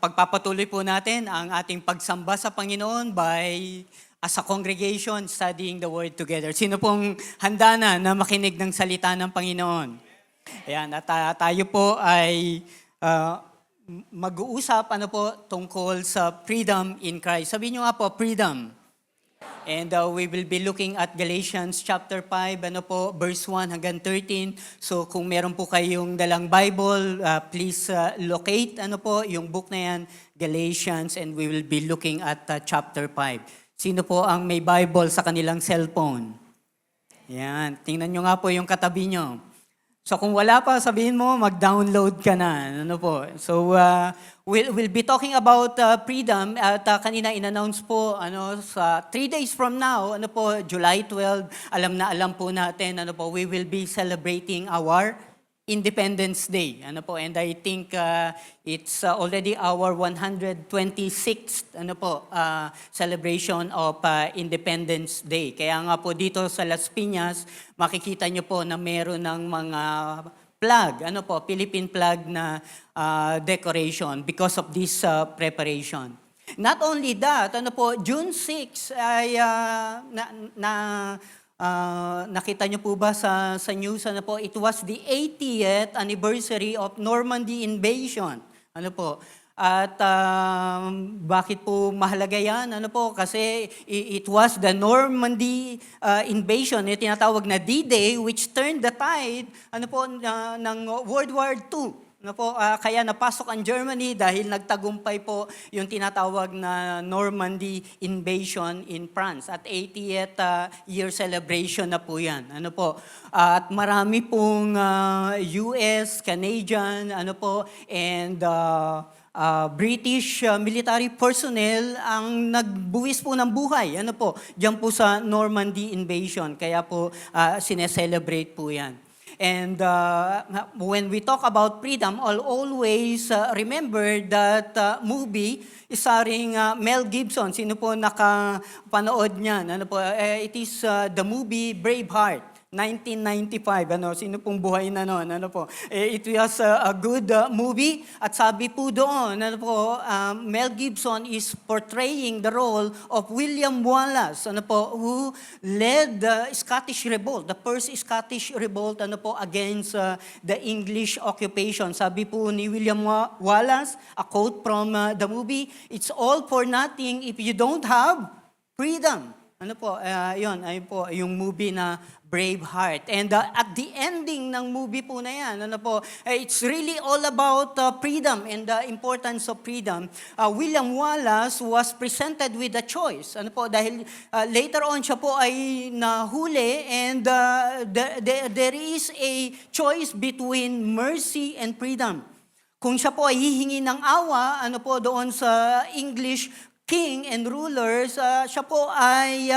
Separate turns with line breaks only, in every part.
pagpapatuloy po natin ang ating pagsamba sa Panginoon as a congregation studying the Word together. Sino pong handa na makinig ng salita ng Panginoon? Ayan, at tayo po ay mag-uusap tungkol sa freedom in Christ. Sabihin nyo nga po, freedom. And we will be looking at Galatians chapter 5, verse 1 hanggang 13. So kung meron po kayong dalang Bible, please locate yung book na yan, Galatians, and we will be looking at chapter 5. Sino po ang may Bible sa kanilang cellphone? Yan, tingnan nyo nga po yung katabi nyo. So kung wala pa, sabihin mo, mag-download ka na. So we'll be talking about freedom. At kanina in-announce po sa 3 days from now, July 12, alam po natin, we will be celebrating our Independence Day. And I think it's already our 126th celebration of Independence Day. Kaya nga po dito sa Las Piñas, makikita nyo po na meron ng mga flag, Philippine flag na decoration because of this preparation. Not only that, June 6 ay nakita niyo po ba sa news, it was the 80th anniversary of Normandy invasion. At bakit po mahalaga yan? Kasi it was the Normandy invasion, tinatawag na D-Day, which turned the tide ng World War II. Kaya napasok ang Germany dahil nagtagumpay po yung tinatawag na Normandy invasion in France. At 80th year celebration na po yan. At marami pong US, Canadian, and British military personnel ang nagbuwis po ng buhay. Diyan po sa Normandy invasion. Kaya po sineselebrate po yan. And when we talk about freedom, I'll always remember that movie starring Mel Gibson. Sino po nakapanood niyan? It is the movie Braveheart. 1995, sino pong buhay na noon, It was a good movie, at sabi po doon, Mel Gibson is portraying the role of William Wallace, who led the Scottish Revolt, the first Scottish Revolt, against the English occupation. Sabi po ni William Wallace, a quote from the movie, "It's all for nothing if you don't have freedom." Ayun po, yung movie na Braveheart. And at the ending ng movie po na yan, it's really all about freedom and the importance of freedom. William Wallace was presented with a choice. Dahil later on siya po ay nahuli, and there is a choice between mercy and freedom. Kung siya po ay hihingi ng awa, doon sa English king and rulers, siya po ay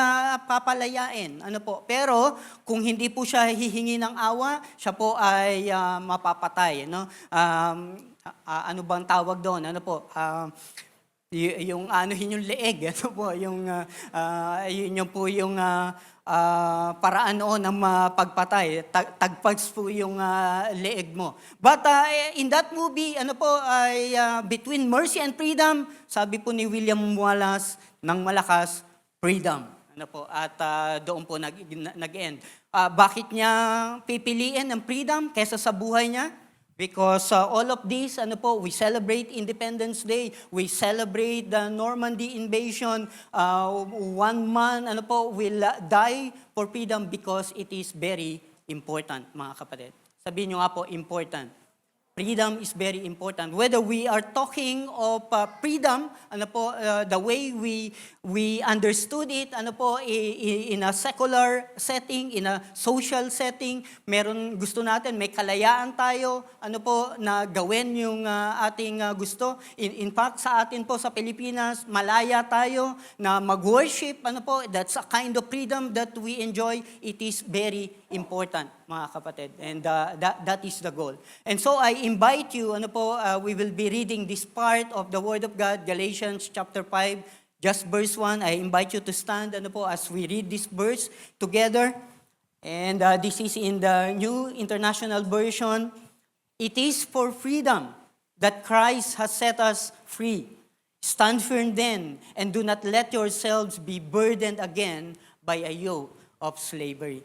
papalayain. Pero kung hindi po siya hihingi ng awa, siya po ay mapapatay. Ano bang tawag doon? Yung yung leeg, yun po yung paraan ng mapagpatay. Tagpags po yung leeg mo. But in that movie, ay between mercy and freedom, sabi po ni William Wallace, ng malakas, freedom. At doon po nag-end. Bakit niya pipiliin ang freedom kaysa sa buhay niya? Because all of this, we celebrate Independence Day, we celebrate the Normandy invasion. One man, will die for freedom because it is very important, mga kapatid. Sabihin nyo nga po, important. Freedom is very important. Whether we are talking of freedom, the way we understood it, in a secular setting, in a social setting, meron gusto natin, may kalayaan tayo, na gawin yung ating gusto. In fact, sa atin po sa Pilipinas, malaya tayo na mag-worship, that's a kind of freedom that we enjoy. It is very important, mga kapatid. And that is the goal. And so I invite you, we will be reading this part of the Word of God, Galatians chapter 5, just verse 1. I invite you to stand, as we read this verse together. And this is in the New International Version. It is for freedom that Christ has set us free. Stand firm then, and do not let yourselves be burdened again by a yoke of slavery.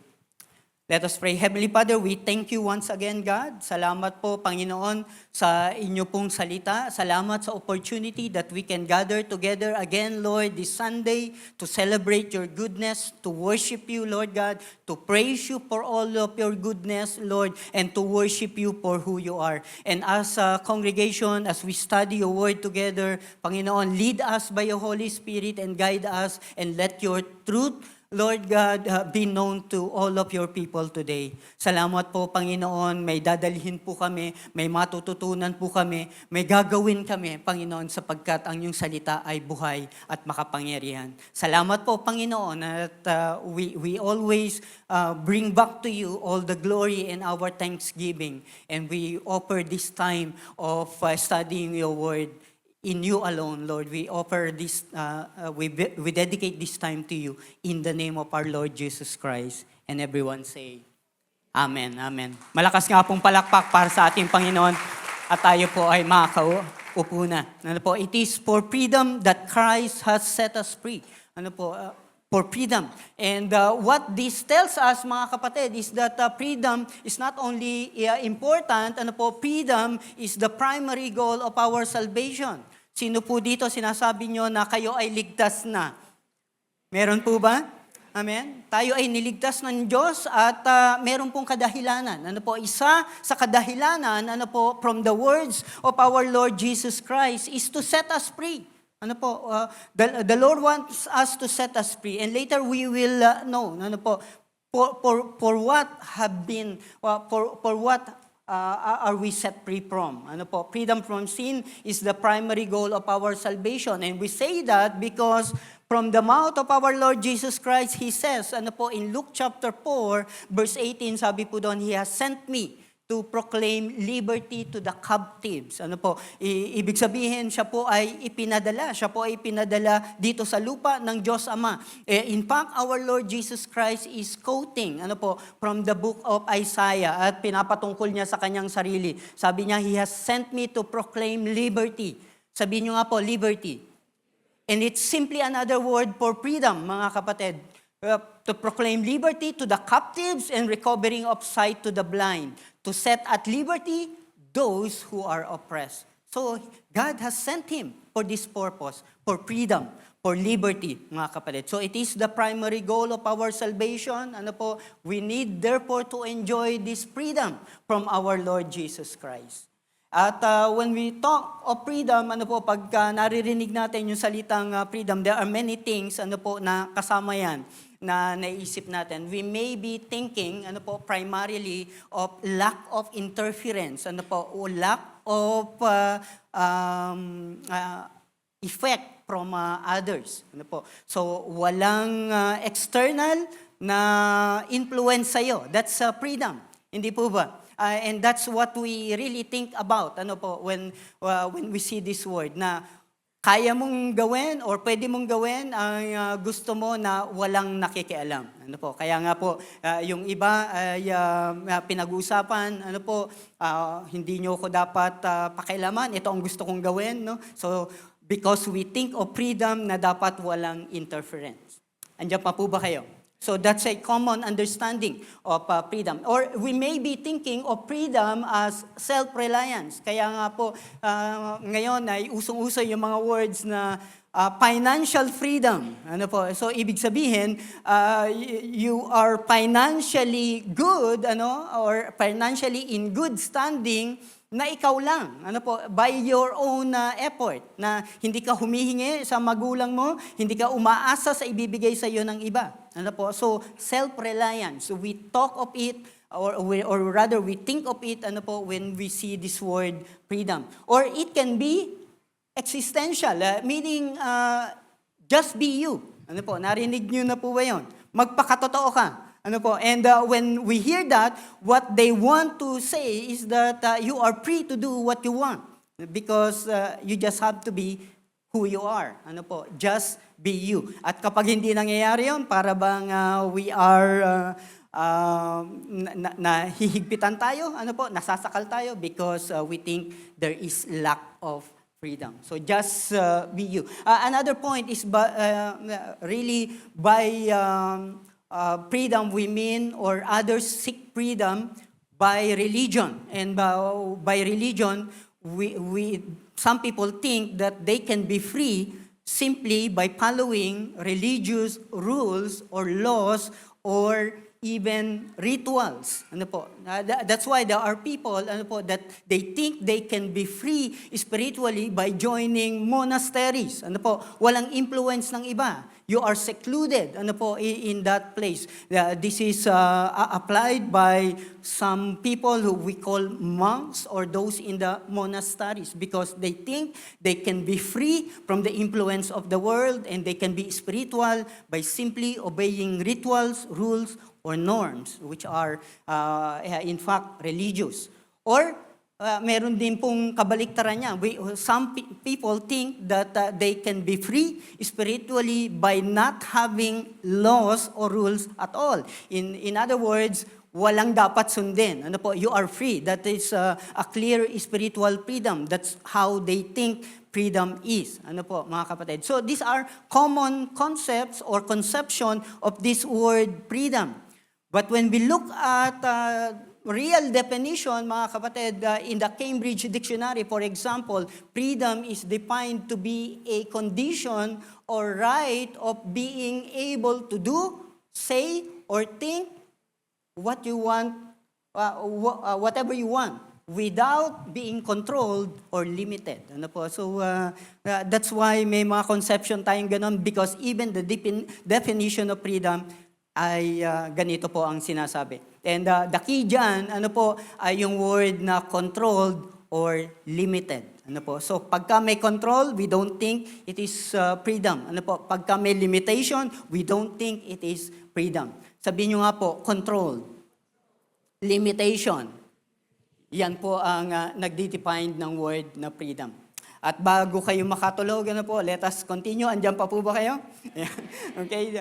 Let us pray. Heavenly Father, we thank you once again, God. Salamat po, Panginoon, sa inyo pong salita. Salamat sa opportunity that we can gather together again, Lord, this Sunday to celebrate your goodness, to worship you, Lord God, to praise you for all of your goodness, Lord, and to worship you for who you are. And as a congregation, as we study your word together, Panginoon, lead us by your Holy Spirit and guide us, and let your truth, Lord God, be known to all of your people today. Salamat po, Panginoon. May dadalhin po kami, may matututunan po kami, may gagawin kami, Panginoon, sapagkat ang iyong salita ay buhay at makapangyarihan. Salamat po, Panginoon, at we always bring back to you all the glory and our thanksgiving. And we offer this time of studying your word in you alone, Lord. We offer this, we dedicate this time to you in the name of our Lord Jesus Christ. And everyone say, Amen, Amen. Malakas nga pong palakpak para sa ating Panginoon at tayo po ay makaupo na. Ano po? It is for freedom that Christ has set us free. Ano po? For freedom. And what this tells us, mga kapatid, is that freedom is not only important, ano po, freedom is the primary goal of our salvation. Sino po dito sinasabi nyo na kayo ay ligtas na? Meron po ba? Amen? Tayo ay niligtas ng Diyos at meron pong kadahilanan. Ano po? Isa sa kadahilanan, ano po, from the words of our Lord Jesus Christ is to set us free. Ano po? The Lord wants us to set us free. And later we will know, ano po, for what have been, for what are we set free from? Ano po? Freedom from sin is the primary goal of our salvation. And we say that because from the mouth of our Lord Jesus Christ, He says, ano po, in Luke chapter 4, verse 18, sabi po doon, He has sent me to proclaim liberty to the captives. Ano po? Ibig sabihin, siya po ay ipinadala. Siya po ay ipinadala dito sa lupa ng Diyos Ama. In fact, our Lord Jesus Christ is quoting, ano po, from the book of Isaiah at pinapatungkol niya sa kanyang sarili. Sabi niya, He has sent me to proclaim liberty. Sabihin niyo nga po, liberty. And it's simply another word for freedom, mga kapatid. To proclaim liberty to the captives and recovering of sight to the blind. To set at liberty those who are oppressed. So, God has sent Him for this purpose, for freedom, for liberty, mga kapatid. So, it is the primary goal of our salvation. Ano po? We need, therefore, to enjoy this freedom from our Lord Jesus Christ. At when we talk of freedom, ano po, pagka naririnig natin yung salitang freedom, there are many things, ano po, na kasama yan na naisip natin. We may be thinking, ano po, primarily of lack of interference, ano po, o lack of effect from others. Ano po. So, walang external na influence sa'yo. That's freedom. Hindi po ba? And that's what we really think about, ano po, when we see this word, na kaya mong gawin or pwede mong gawin ang gusto mo na walang nakikialam. Ano po? Kaya nga po, yung iba ay pinag-uusapan, ano po, hindi nyo ko dapat pakialaman, ito ang gusto kong gawin. No? So, because we think of freedom na dapat walang interference. Andiyan pa po ba kayo? So that's a common understanding of freedom. Or we may be thinking of freedom as self-reliance. Kaya nga po, ngayon ay usong-uso yung mga words na financial freedom. Ano po? So ibig sabihin, you are financially good, ano, or financially in good standing na ikaw lang, ano po, by your own effort, na hindi ka humihingi sa magulang mo, hindi ka umaasa sa ibibigay sa iyo ng iba. Ano po? So, self-reliance. So, we talk of it, or rather, we think of it, ano po, when we see this word freedom. Or it can be existential, meaning just be you. Ano po? Narinig niyo na po ba yun? Magpakatotoo ka. Ano po? And when we hear that, what they want to say is that you are free to do what you want because you just have to be who you are. Ano po? Just be you. At kapag hindi nangyayari yun, para bang we are nahihigpitan tayo, nasasakal tayo because we think there is lack of freedom. So just be you. Another point is really by freedom we mean, or others seek freedom by religion. And by religion, some people think that they can be free simply by following religious rules or laws or even rituals. That's why there are people that they think they can be free spiritually by joining monasteries. Walang influence ng iba. You are secluded in that place. This is applied by some people who we call monks or those in the monasteries, because they think they can be free from the influence of the world and they can be spiritual by simply obeying rituals, rules, or norms, which are in fact religious. Or meron din pong kabaliktaran niya. Some people think that they can be free spiritually by not having laws or rules at all. In other words, walang dapat sundin. You are free. That is a clear spiritual freedom. That's how they think freedom is. Mga kapatid. So these are common concepts or conception of this word freedom. But when we look at real definition, mga kapatid, in the Cambridge Dictionary, for example, freedom is defined to be a condition or right of being able to do, say, or think what you want, whatever you want, without being controlled or limited. So that's why may mga conception tayong ganun, because even the definition of freedom ay ganito po ang sinasabi. And the key dyan, ay yung word na controlled or limited. So pagka may control, we don't think it is freedom. Pagka may limitation, we don't think it is freedom. Sabihin nyo nga po, controlled, limitation. Yan po ang nagde-define ng word na freedom. At bago kayo makatulog, let us continue. Andiyan pa po ba kayo? Okay,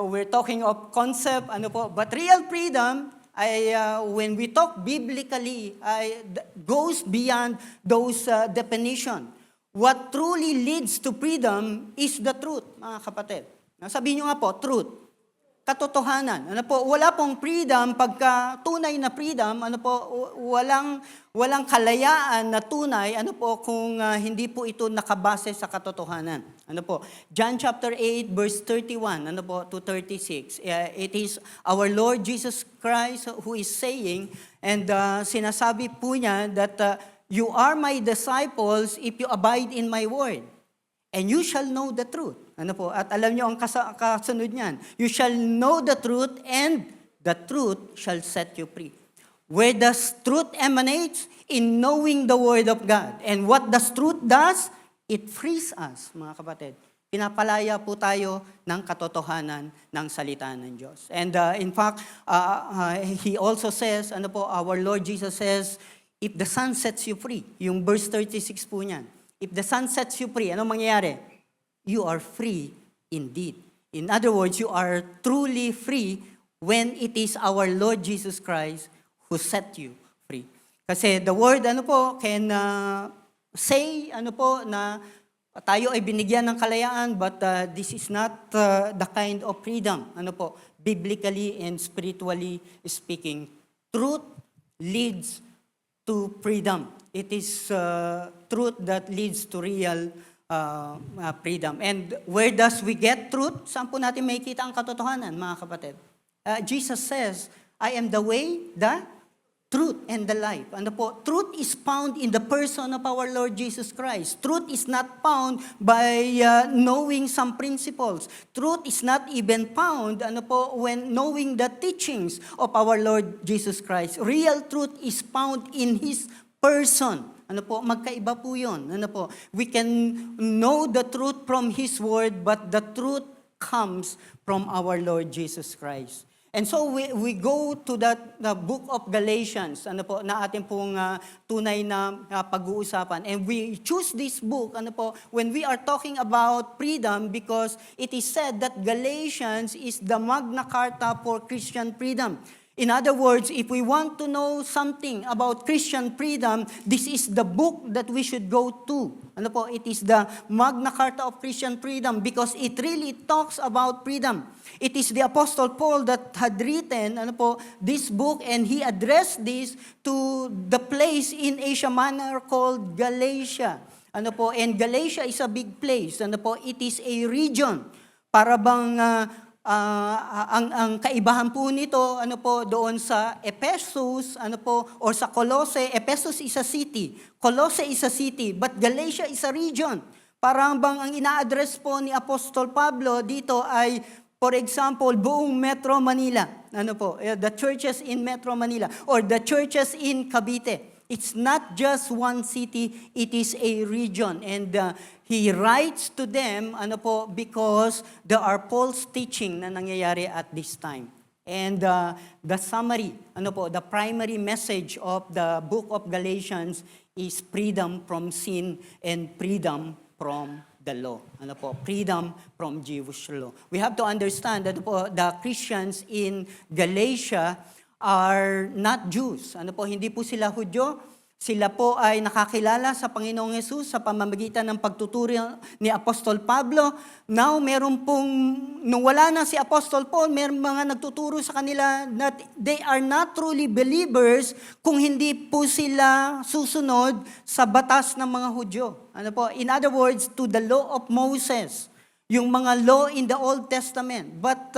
we're talking of concept, but real freedom ay when we talk biblically ay goes beyond those definition. What truly leads to freedom is the truth, mga kapatid. Sabihin nyo nga po, truth. Katotohanan. Wala pong freedom pagka tunay na freedom, walang kalayaan na tunay, kung hindi po ito nakabase sa katotohanan. John chapter 8 verse 31, to 36. It is our Lord Jesus Christ who is saying, and sinasabi po niya that you are my disciples if you abide in my word. And you shall know the truth. At alam niyo ang kasunod niyan. You shall know the truth, and the truth shall set you free. Where does truth emanates? In knowing the Word of God. And what does truth does? It frees us, mga kapatid. Pinapalaya po tayo ng katotohanan ng salita ng Diyos. And in fact, He also says, our Lord Jesus says, if the Son sets you free, yung verse 36 po niyan, if the Son sets you free, anong mangyayari? You are free indeed. In other words, you are truly free when it is our Lord Jesus Christ who set you free. Kasi the word, can say, na tayo ay binigyan ng kalayaan, but this is not the kind of freedom, biblically and spiritually speaking. Truth leads to freedom. It is truth that leads to real freedom. And where does we get truth? Saan po natin makikita ang katotohanan, mga kapatid? Jesus says, I am the way, the truth, and the life. Truth is found in the person of our Lord Jesus Christ. Truth is not found by knowing some principles. Truth is not even found when knowing the teachings of our Lord Jesus Christ. Real truth is found in His person. Magkaiba po yun. We can know the truth from His Word, but the truth comes from our Lord Jesus Christ. And so we go to the book of Galatians, ano po, na ating pong tunay na pag-uusapan. And we choose this book, ano po, when we are talking about freedom because it is said that Galatians is the Magna Carta for Christian freedom. In other words, if we want to know something about Christian freedom, this is the book that we should go to. Ano po, it is the Magna Carta of Christian freedom because it really talks about freedom. It is the Apostle Paul that had written, ano po, this book, and he addressed this to the place in Asia Minor called Galatia. Ano po, and Galatia is a big place. Ano po, it is a region. Para bang ang kaibahan po nito, ano po, doon sa Ephesus, ano po, or sa Colossae. Ephesus is a city, Colossae is a city, but Galatia is a region. Parang bang ang ina-address po ni Apostol Pablo dito ay, for example, buong Metro Manila. Ano po, the churches in Metro Manila or the churches in Cavite. It's not just one city, it is a region. And he writes to them, ano po, because there are false teaching na nangyayari at this time. And the summary, ano po, the primary message of the book of Galatians is freedom from sin and freedom from the law. Ano po, freedom from Jewish law. We have to understand that po, the Christians in Galatia are not Jews. Ano po, hindi po sila Hudyo. Sila po ay nakakilala sa Panginoong Hesus sa pamamagitan ng pagtuturo ni Apostol Pablo. Now, meron pong, nung wala na si Apostol Paul, meron mga nagtuturo sa kanila that they are not truly believers kung hindi po sila susunod sa batas ng mga Hudyo. Ano po? In other words, to the law of Moses. Yung mga law in the Old Testament. But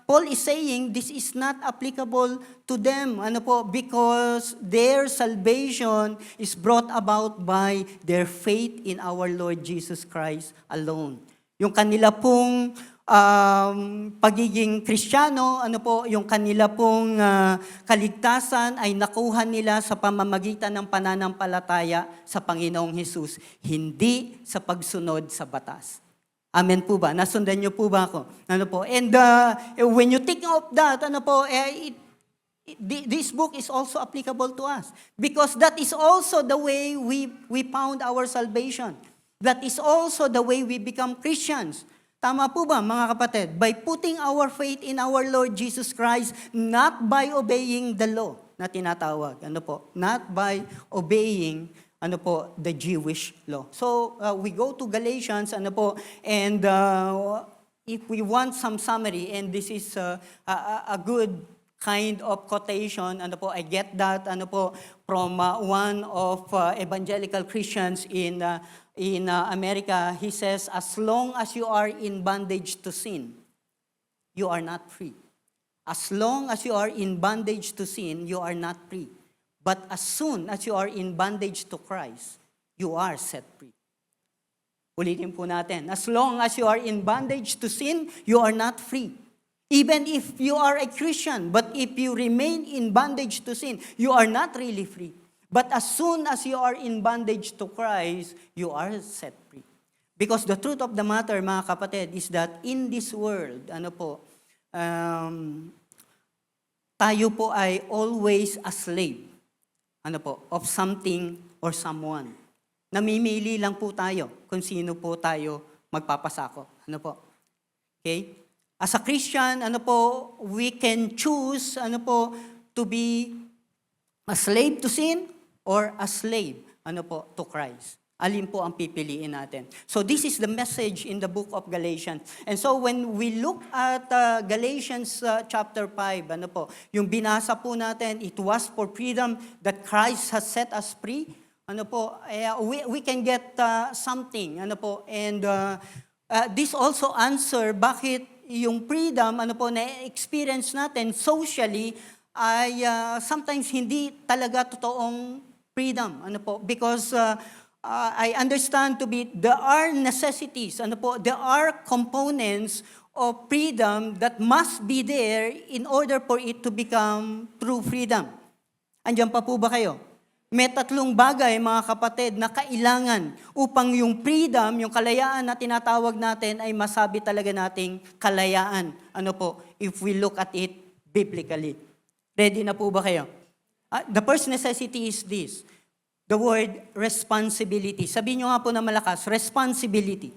Paul is saying this is not applicable to them. Ano po? Because their salvation is brought about by their faith in our Lord Jesus Christ alone. Yung kanila pong pagiging Kristiyano, ano po, yung kanila pong kaligtasan ay nakuha nila sa pamamagitan ng pananampalataya sa Panginoong Hesus, hindi sa pagsunod sa batas. Amen po ba? Nasundan niyo po ba ako? Ano po? And when you think of that, ano po, this book is also applicable to us. Because that is also the way we found our salvation. That is also the way we become Christians. Tama po ba, mga kapatid? By putting our faith in our Lord Jesus Christ, not by obeying the law na tinatawag. Ano po? Not by obeying ano po, the Jewish law. So, we go to Galatians, ano po, and if we want some summary, and this is a good kind of quotation, ano po, I get that, ano po, from one of evangelical Christians in America. He says, as long as you are in bondage to sin, you are not free. As long as you are in bondage to sin, you are not free. But as soon as you are in bondage to Christ, you are set free. Ulitin po natin. As long as you are in bondage to sin, you are not free. Even if you are a Christian, but if you remain in bondage to sin, you are not really free. But as soon as you are in bondage to Christ, you are set free. Because the truth of the matter, mga kapatid, is that in this world, ano po, tayo po ay always a slave. Ano po, of something or someone. Namimili lang po tayo kung sino po tayo magpapasako. Ano po? Okay? As a Christian, ano po, we can choose, ano po, to be a slave to sin or a slave, ano po, to Christ. Alin po ang pipiliin natin? So this is the message in the book of Galatians. And so when we look at Galatians chapter 5, ano po, yung binasa po natin, it was for freedom that Christ has set us free. Ano po, we can get something, ano po, and this also answer bakit yung freedom, ano po, na-experience natin socially ay sometimes hindi talaga totoong freedom, ano po, because I understand to be, there are necessities, ano po, there are components of freedom that must be there in order for it to become true freedom. Andiyan pa po ba kayo? May tatlong bagay, mga kapatid, na kailangan upang yung freedom, yung kalayaan na tinatawag natin ay masabi talaga nating kalayaan. Ano po, if we look at it biblically. Ready na po ba kayo? The first necessity is this. The word responsibility. Sabihin nyo nga po na malakas, responsibility.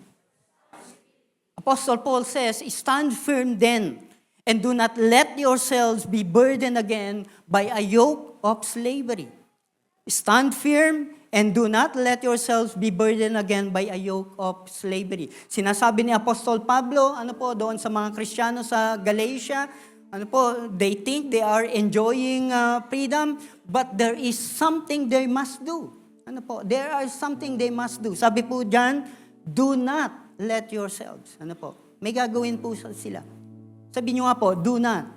Apostle Paul says, stand firm then, and do not let yourselves be burdened again by a yoke of slavery. Stand firm and do not let yourselves be burdened again by a yoke of slavery. Sinasabi ni Apostol Pablo, doon sa mga Kristiyano sa Galatia, they think they are enjoying freedom, but there is something they must do. There are something they must do. Sabi po dyan, do not let yourselves. May gagawin po sila. Sabi nyo nga po, do not.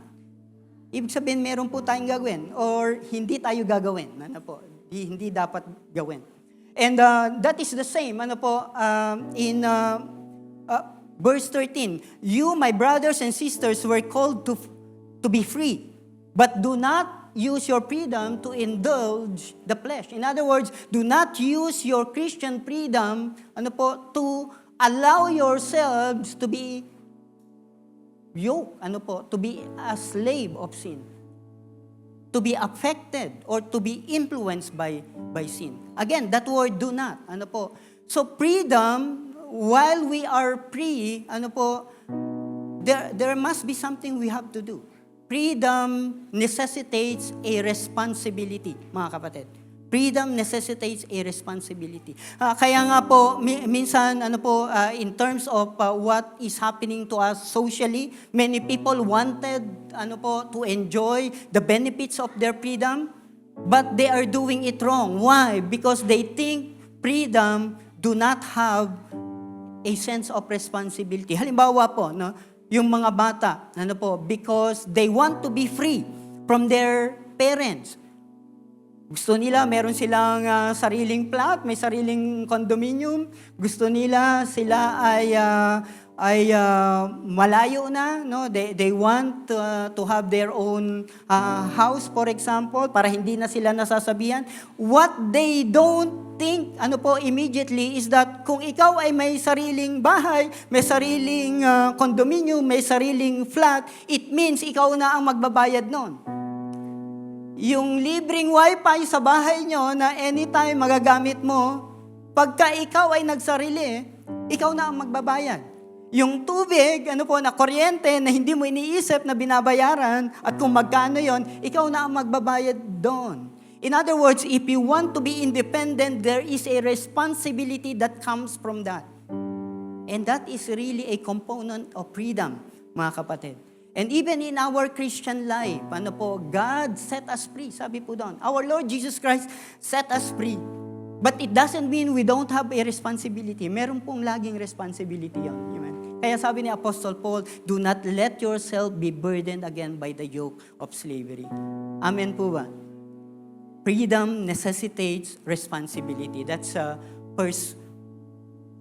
Ibig sabihin, meron po tayong gagawin or hindi tayo gagawin. Hindi dapat gawin. And that is the same, in verse 13. You, my brothers and sisters, were called to be free, but do not use your freedom to indulge the flesh. In other words, do not use your Christian freedom to allow yourselves to be yoked, to be a slave of sin, to be affected or to be influenced by sin. Again, that word do not. So freedom, while we are free, there must be something we have to do. Freedom necessitates a responsibility, mga kapatid. Freedom necessitates a responsibility. Kaya nga po, minsan, in terms of what is happening to us socially, many people wanted, to enjoy the benefits of their freedom, but they are doing it wrong. Why? Because they think freedom do not have a sense of responsibility. Halimbawa po, yung mga bata, because they want to be free from their parents. Gusto nila, meron silang sariling plot, may sariling condominium. Gusto nila, sila ay malayo na. They want to have their own house, for example, para hindi na sila nasasabihan. What they don't think, immediately is that kung ikaw ay may sariling bahay, may sariling condominium, may sariling flat, it means ikaw na ang magbabayad nun. Yung libreng wifi sa bahay nyo na anytime magagamit mo, pagka ikaw ay nagsarili, ikaw na ang magbabayad. Yung tubig, na kuryente na hindi mo iniisip na binabayaran at kung magkano yon, ikaw na ang magbabayad doon. In other words, if you want to be independent, there is a responsibility that comes from that. And that is really a component of freedom, mga kapatid. And even in our Christian life, God set us free. Sabi po doon, our Lord Jesus Christ set us free. But it doesn't mean we don't have a responsibility. Meron pong laging responsibility yun. Amen. Kaya sabi ni Apostle Paul, do not let yourself be burdened again by the yoke of slavery. Amen po ba? Freedom necessitates responsibility. That's first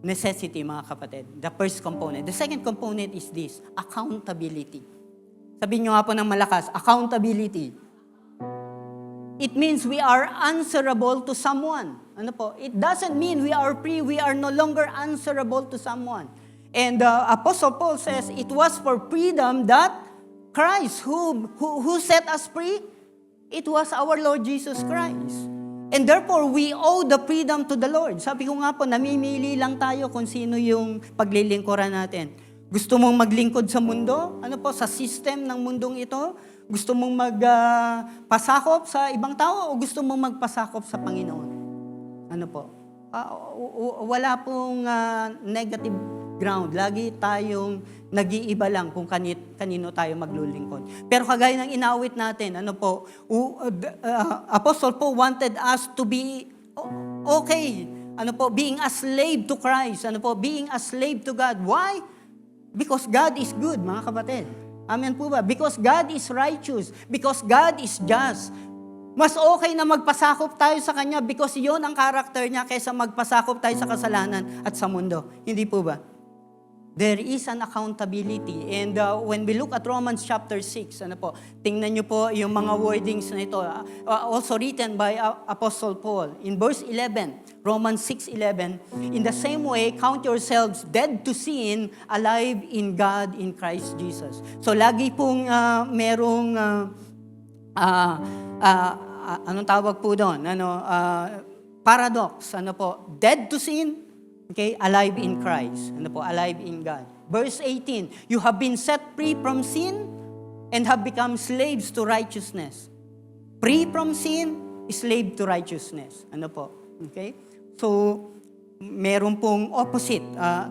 necessity, mga kapatid. The first component. The second component is this, accountability. Sabihin nyo nga po ng malakas, accountability. It means we are answerable to someone. It doesn't mean we are free, we are no longer answerable to someone. And Apostle Paul says, it was for freedom that Christ, who set us free, it was our Lord Jesus Christ. And therefore, we owe the freedom to the Lord. Sabi ko nga po, namimili lang tayo kung sino yung paglilingkuran natin. Gusto mong maglingkod sa mundo? Sa system ng mundong ito? Gusto mong magpasakop sa ibang tao o gusto mong magpasakop sa Panginoon? Wala pong negative ground. Lagi tayong nag-iiba lang kung kanino tayo maglulingkod. Pero kagaya ng inawit natin, Apostle Paul wanted us to be okay. Being a slave to Christ. Being a slave to God. Why? Because God is good, mga kapatid. Amen po ba? Because God is righteous. Because God is just. Mas okay na magpasakop tayo sa Kanya because yon ang karakter niya kaysa magpasakop tayo sa kasalanan at sa mundo. Hindi po ba? there is an accountability. And when we look at Romans chapter 6, tingnan nyo po yung mga wordings na ito, also written by Apostle Paul. In verse 11, Romans 6:11, in the same way, count yourselves dead to sin, alive in God in Christ Jesus. So lagi pong merong, anong tawag po doon? Paradox, dead to sin, okay, alive in Christ. Alive in God. Verse 18, you have been set free from sin and have become slaves to righteousness. Free from sin, slave to righteousness. Okay? So, meron pong opposite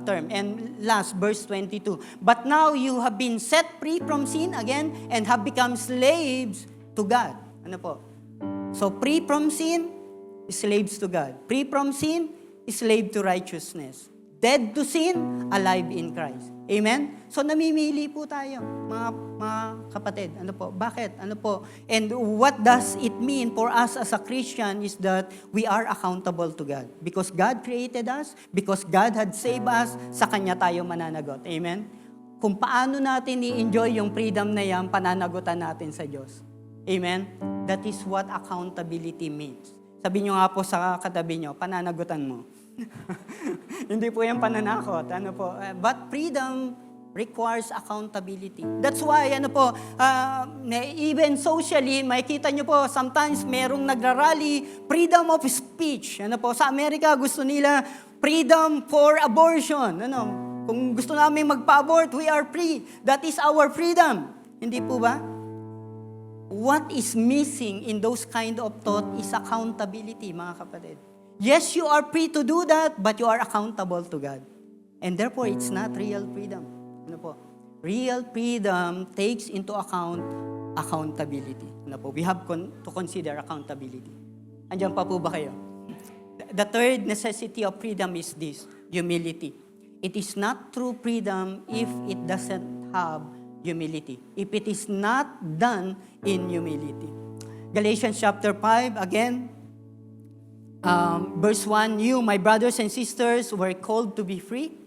term. And last, verse 22, but now you have been set free from sin again and have become slaves to God. So, free from sin, slaves to God. Free from sin, slave to righteousness. Dead to sin, alive in Christ. Amen? So namimili po tayo, mga kapatid. Bakit? And what does it mean for us as a Christian is that we are accountable to God. Because God created us, because God had saved us, sa Kanya tayo mananagot. Amen? Kung paano natin i-enjoy yung freedom na yan, pananagutan natin sa Diyos. Amen? That is what accountability means. Sabi nyo nga po sa katabi nyo, pananagutan mo. Hindi po yung pananakot. But freedom requires accountability. That's why, even socially, makikita nyo po, sometimes merong nagrarally, freedom of speech. Sa Amerika, gusto nila freedom for abortion. Kung gusto namin magpa-abort, we are free. That is our freedom. Hindi po ba? What is missing in those kind of thought is accountability, mga kapatid. Yes, you are free to do that, but you are accountable to God. And therefore, it's not real freedom. Real freedom takes into account accountability. We have to consider accountability. Andiyan pa po ba kayo? The third necessity of freedom is this, humility. It is not true freedom if it doesn't have humility. If it is not done in humility. Galatians chapter 5, again, verse 1, you, my brothers and sisters, were called to be free.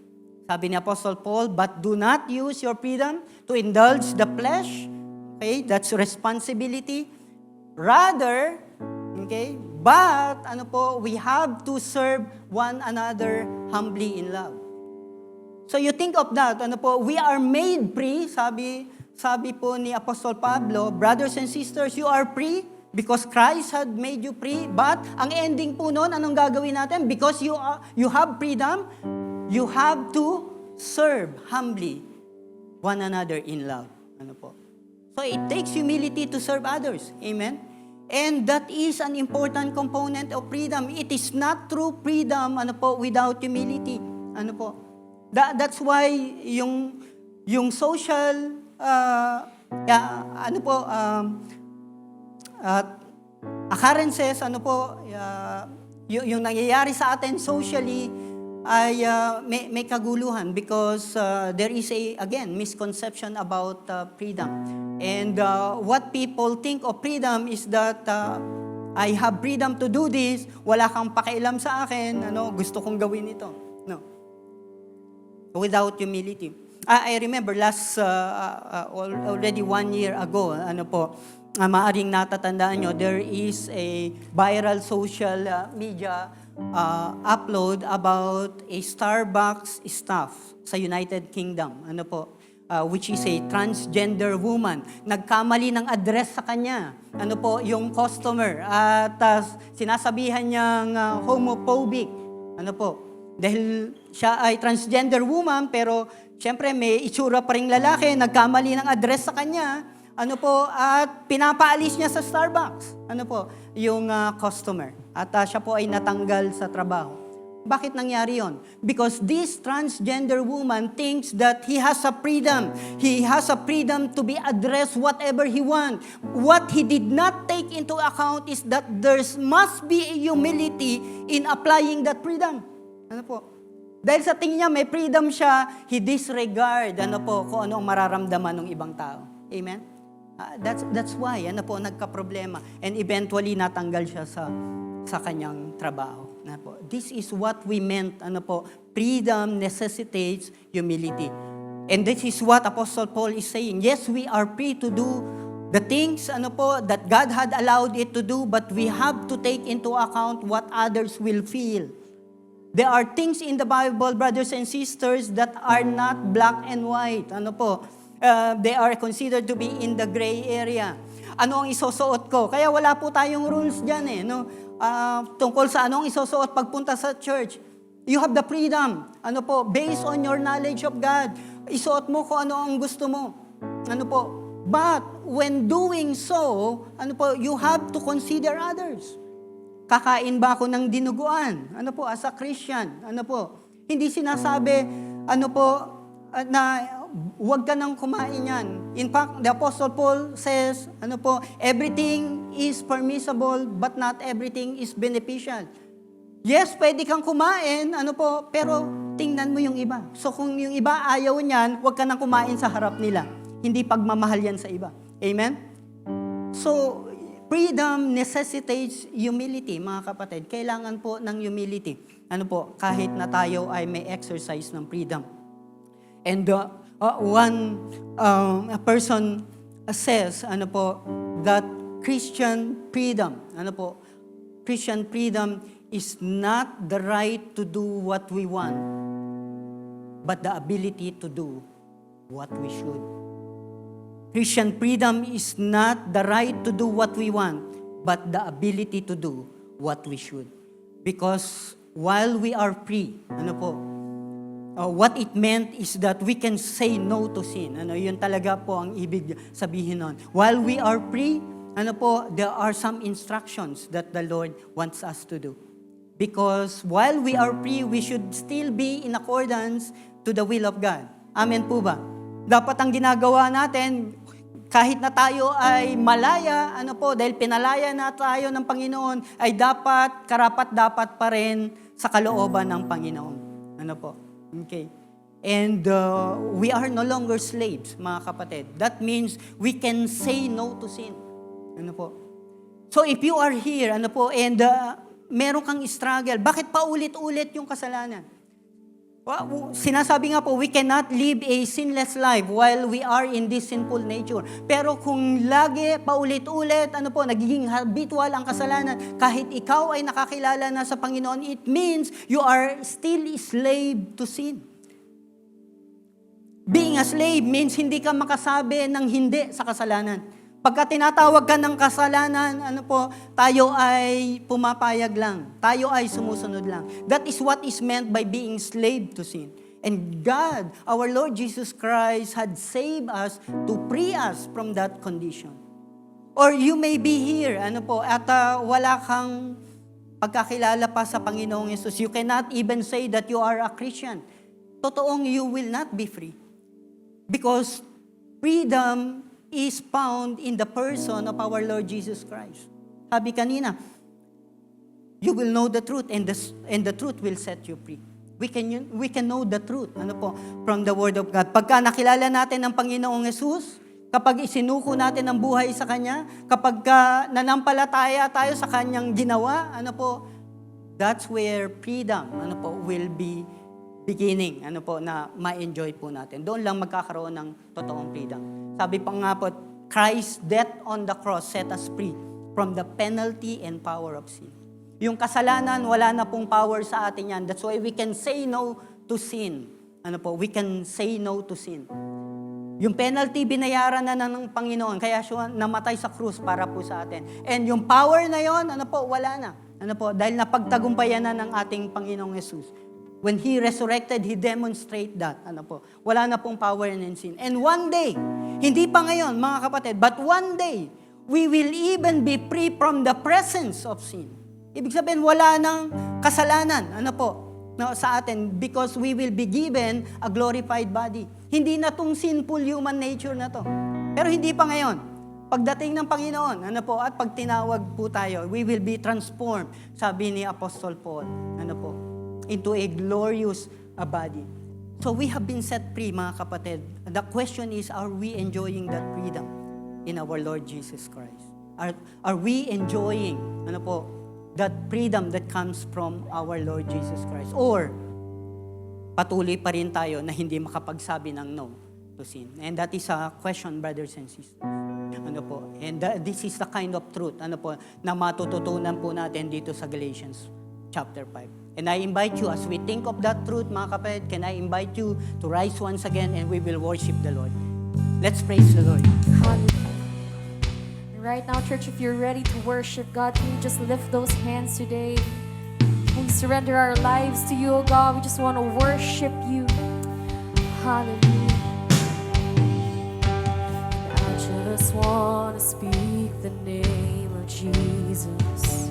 Sabi ni Apostle Paul, but do not use your freedom to indulge the flesh. Okay, that's responsibility. Rather, okay, but, we have to serve one another humbly in love. So you think of that, we are made free, sabi po ni Apostle Pablo, brothers and sisters, you are free, because Christ had made you free, but ang ending po noon, anong gagawin natin? Because you have freedom, you have to serve humbly one another in love. So it takes humility to serve others. Amen? And that is an important component of freedom. It is not true freedom without humility. That's why yung social occurrences, yung nangyayari sa atin socially ay may kaguluhan because there is again, misconception about freedom. And what people think of freedom is that I have freedom to do this, wala kang pakialam sa akin, gusto kong gawin ito. No. Without humility. I remember already 1 year ago, maaring natatandaan nyo, there is a viral social media upload about a Starbucks staff sa United Kingdom, which is a transgender woman. Nagkamali ng address sa kanya, yung customer, at sinasabihan niyang homophobic, dahil siya ay transgender woman, pero siyempre may itsura pa ring lalaki, nagkamali ng address sa kanya, at pinapaalis niya sa Starbucks, yung customer. At siya po ay natanggal sa trabaho. Bakit nangyari yon? Because this transgender woman thinks that he has a freedom. He has a freedom to be addressed whatever he wants. What he did not take into account is that there must be a humility in applying that freedom. Dahil sa tingin niya may freedom siya, he disregard kung ano ang mararamdaman ng ibang tao. Amen? That's why nagka-problema. And eventually natanggal siya sa kanyang trabaho. this is what we meant, freedom necessitates humility. And this is what Apostle Paul is saying. Yes, we are free to do the things, that God had allowed it to do, but we have to take into account what others will feel. There are things in the Bible, brothers and sisters, that are not black and white. They are considered to be in the gray area. Ano ang isusuot ko? Kaya wala po tayong rules dyan tungkol sa anong isusuot pagpunta sa church. You have the freedom, based on your knowledge of God. Isuot mo kung ano ang gusto mo. But when doing so, you have to consider others. Kakain ba ako ng dinuguan? As a Christian, Hindi sinasabi, na huwag ka nang kumain yan. In fact, the Apostle Paul says, everything is permissible, but not everything is beneficial. Yes, pwede kang kumain, pero tingnan mo yung iba. So kung yung iba ayaw niyan, huwag ka nang kumain sa harap nila. Hindi pagmamahal yan sa iba. Amen? So, freedom necessitates humility, mga kapatid. Kailangan po ng humility. Kahit na tayo ay may exercise ng freedom. And a person says, that Christian freedom, Christian freedom is not the right to do what we want, but the ability to do what we should. Christian freedom is not the right to do what we want, but the ability to do what we should. Because while we are free, what it meant is that we can say no to sin. Yun talaga po ang ibig sabihin nun. While we are free, there are some instructions that the Lord wants us to do. Because while we are free, we should still be in accordance to the will of God. Amen po ba? Dapat ang ginagawa natin, kahit na tayo ay malaya, dahil pinalaya na tayo ng Panginoon, ay karapat-dapat pa rin sa kalooban ng Panginoon. Okay. And we are no longer slaves, mga kapatid. That means we can say no to sin. So if you are here, and meron kang struggle, bakit paulit-ulit yung kasalanan? Sinasabi nga po, we cannot live a sinless life while we are in this sinful nature. Pero kung lagi, paulit-ulit, nagiging habitual ang kasalanan, kahit ikaw ay nakakilala na sa Panginoon, it means you are still a slave to sin. Being a slave means hindi ka makasabi ng hindi sa kasalanan. Pagka tinatawag ka ng kasalanan, tayo ay pumapayag lang. Tayo ay sumusunod lang. That is what is meant by being slave to sin. And God, our Lord Jesus Christ, had saved us to free us from that condition. Or you may be here, at wala kang pagkakilala pa sa Panginoong Yesus. You cannot even say that you are a Christian. Totoong you will not be free. Because freedom is found in the person of our Lord Jesus Christ. Sabi kanina, you will know the truth and the truth will set you free. We can know the truth from the Word of God. Pagka nakilala natin ang Panginoong Jesus, kapag isinuko natin ang buhay sa Kanya, kapag nanampalataya tayo sa Kanyang ginawa, that's where freedom will be beginning, na ma-enjoy po natin. Doon lang magkakaroon ng totoong freedom. Sabi pa nga po, Christ's death on the cross set us free from the penalty and power of sin. Yung kasalanan, wala na pong power sa atin yan. That's why we can say no to sin. We can say no to sin. Yung penalty, binayaran na ng Panginoon. Kaya siya namatay sa krus para po sa atin. And yung power na yon, wala na. Dahil napagtagumpayan na ng ating Panginoong Jesus. When He resurrected, He demonstrated that. Wala na pong power in sin. And one day, hindi pa ngayon, mga kapatid, but one day, we will even be free from the presence of sin. Ibig sabihin, wala nang kasalanan, sa atin, because we will be given a glorified body. Hindi na tong sinful human nature na to. Pero hindi pa ngayon. Pagdating ng Panginoon, at pag tinawag po tayo, we will be transformed, sabi ni Apostle Paul, into a glorious body. So we have been set free, mga kapatid. The question is, are we enjoying that freedom in our Lord Jesus Christ? Are we enjoying, that freedom that comes from our Lord Jesus Christ? Or patuloy pa rin tayo na hindi makapagsabi ng no to sin? And that is a question, brothers and sisters. Ano po? And this is the kind of truth, ano po, na matututunan po natin dito sa Galatians chapter 5. And I invite you, as we think of that truth, mga kapatid, can I invite you to rise once again and we will worship the Lord. Let's praise the Lord.
Hallelujah. Right now, church, if you're ready to worship God, can you just lift those hands today? We surrender our lives to you, oh God. We just want to worship you. Hallelujah. I just want to speak the name of Jesus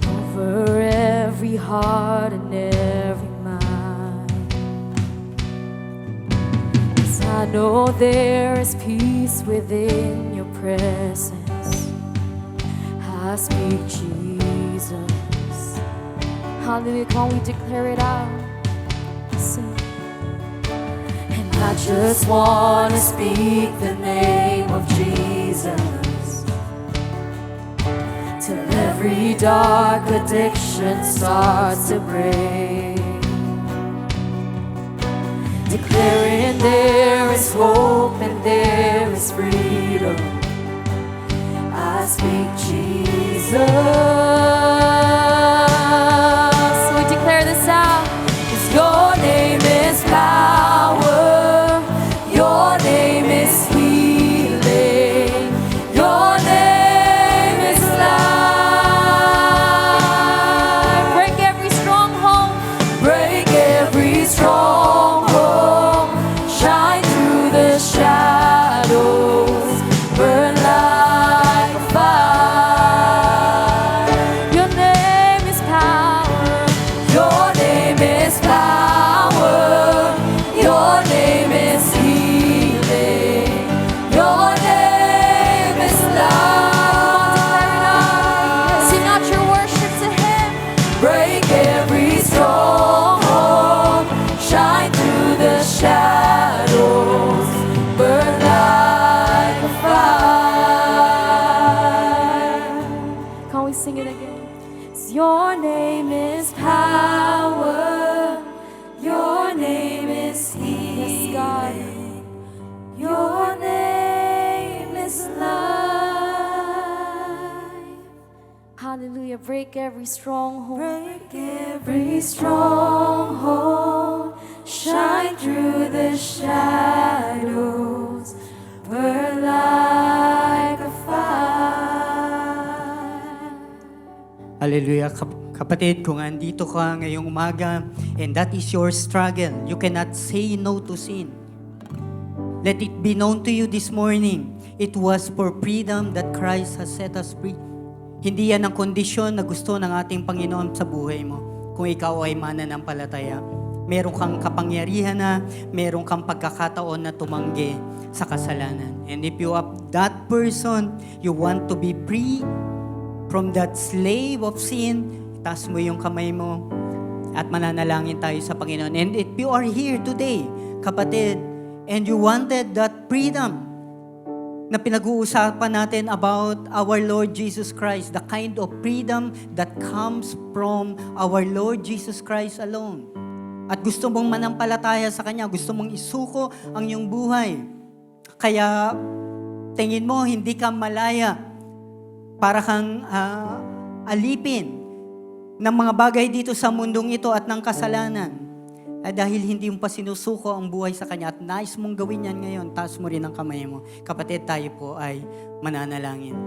over every heart and every mind. 'Cause I know there is peace within your presence. I speak Jesus. Hallelujah. Can we declare it out? Sing. And I just want to speak the name of Jesus till every dark addiction starts to break. Declaring there is hope and there is freedom. I speak Jesus. We declare this out. 'Cause your name is power. Your name is healing. Your name is life. Break every stronghold. Break every stronghold. Shine through the shadows. Burn like a fire. Your name is power. Your name is power. Your name is healing. Your name is love. Sing out your worship to Him. Break every stronghold. Shine through the shadows. Burn like a fire. Can we sing it again? 'Cause your name is power. Your name is healing. Yes, God. Your name is life. Hallelujah. Break every stronghold. Break every stronghold. Shine through the shadows. Burn like a fire.
Hallelujah. Kapatid, kung andito ka ngayong umaga and that is your struggle, you cannot say no to sin. Let it be known to you this morning, it was for freedom that Christ has set us free. Hindi yan ang kondisyon na gusto ng ating Panginoon sa buhay mo. Kung ikaw ay mananampalataya, meron kang kapangyarihan na, meron kang pagkakataon na tumanggi sa kasalanan. And if you are that person, you want to be free from that slave of sin, taas mo yung kamay mo at mananalangin tayo sa Panginoon. And if you are here today, kapatid, and you wanted that freedom na pinag-uusapan natin about our Lord Jesus Christ, the kind of freedom that comes from our Lord Jesus Christ alone. At gusto mong manampalataya sa Kanya, gusto mong isuko ang iyong buhay. Kaya tingin mo, hindi ka malaya para kang alipin ng mga bagay dito sa mundong ito at ng kasalanan. Ay dahil hindi mo pa sinusuko ang buhay sa Kanya at nais mong gawin yan ngayon, taas mo rin ang kamay mo. Kapatid, tayo po ay mananalangin.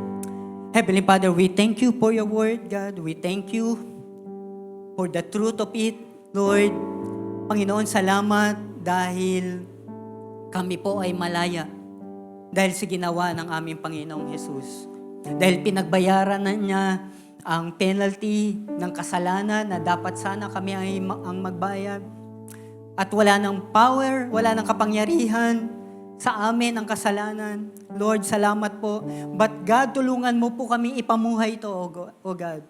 Heavenly Father, we thank you for your word, God. We thank you for the truth of it, Lord. Panginoon, salamat dahil kami po ay malaya dahil sa ginawa ng aming Panginoong Jesus. Dahil pinagbayaran na niya ang penalty ng kasalanan na dapat sana kami ay ang magbayad. At wala ng power, wala ng kapangyarihan sa amin ang kasalanan. Lord, salamat po. But God, tulungan mo po kami ipamuhay ito, O God.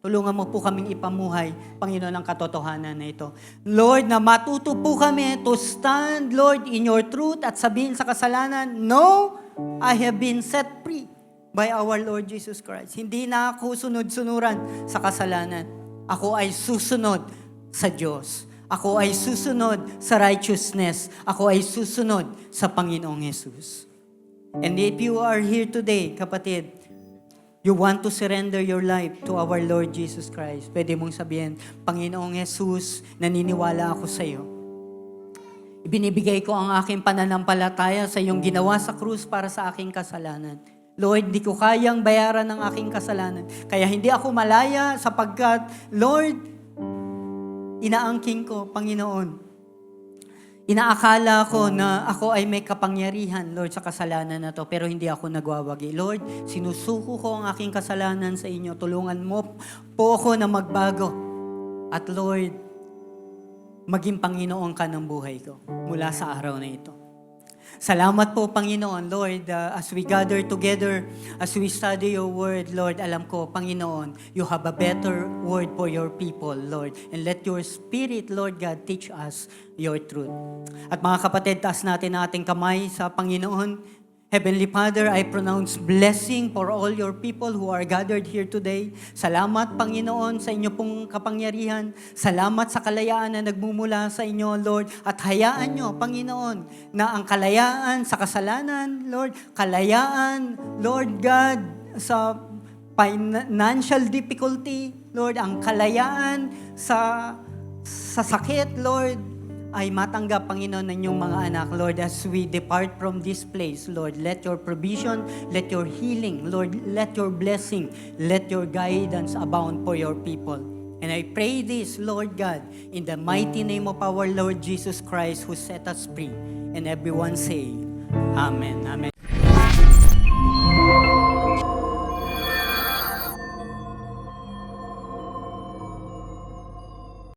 Tulungan mo po kaming ipamuhay, Panginoon, ang katotohanan na ito. Lord, na matuto po kami to stand, Lord, in your truth at sabihin sa kasalanan, no, I have been set free. by our Lord Jesus Christ. Hindi na ako sunod-sunuran sa kasalanan. Ako ay susunod sa Diyos. Ako ay susunod sa righteousness. Ako ay susunod sa Panginoong Jesus. And if you are here today, kapatid, you want to surrender your life to our Lord Jesus Christ, pwede mong sabihin, Panginoong Jesus, naniniwala ako sa iyo. Ibinibigay ko ang aking pananampalataya sa iyong ginawa sa krus para sa aking kasalanan. Lord, di ko kayang bayaran ang aking kasalanan. Kaya hindi ako malaya sapagkat, Lord, inaangking ko, Panginoon. Inaakala ko na ako ay may kapangyarihan, Lord, sa kasalanan na to, pero hindi ako nagwawagi. Lord, sinusuko ko ang aking kasalanan sa inyo. Tulungan mo po ako na magbago. At Lord, maging Panginoon ka ng buhay ko mula sa araw na ito. Salamat po, Panginoon, Lord, as we gather together, as we study your word, Lord, alam ko, Panginoon, you have a better word for your people, Lord. And let your Spirit, Lord God, teach us your truth. At mga kapatid, taas natin ang ating kamay sa Panginoon. Heavenly Father, I pronounce blessing for all your people who are gathered here today. Salamat, Panginoon, sa inyo pong kapangyarihan. Salamat sa kalayaan na nagmumula sa inyo, Lord. At hayaan nyo, Panginoon, na ang kalayaan sa kasalanan, Lord, kalayaan, Lord God, sa financial difficulty, Lord, ang kalayaan sa sakit, Lord, ay matanggap, Panginoon, ng inyong mga anak, Lord, as we depart from this place, Lord, let your provision, let your healing, Lord, let your blessing, let your guidance abound for your people. And I pray this, Lord God, in the mighty name of our Lord Jesus Christ who set us free. And everyone say, Amen. Amen.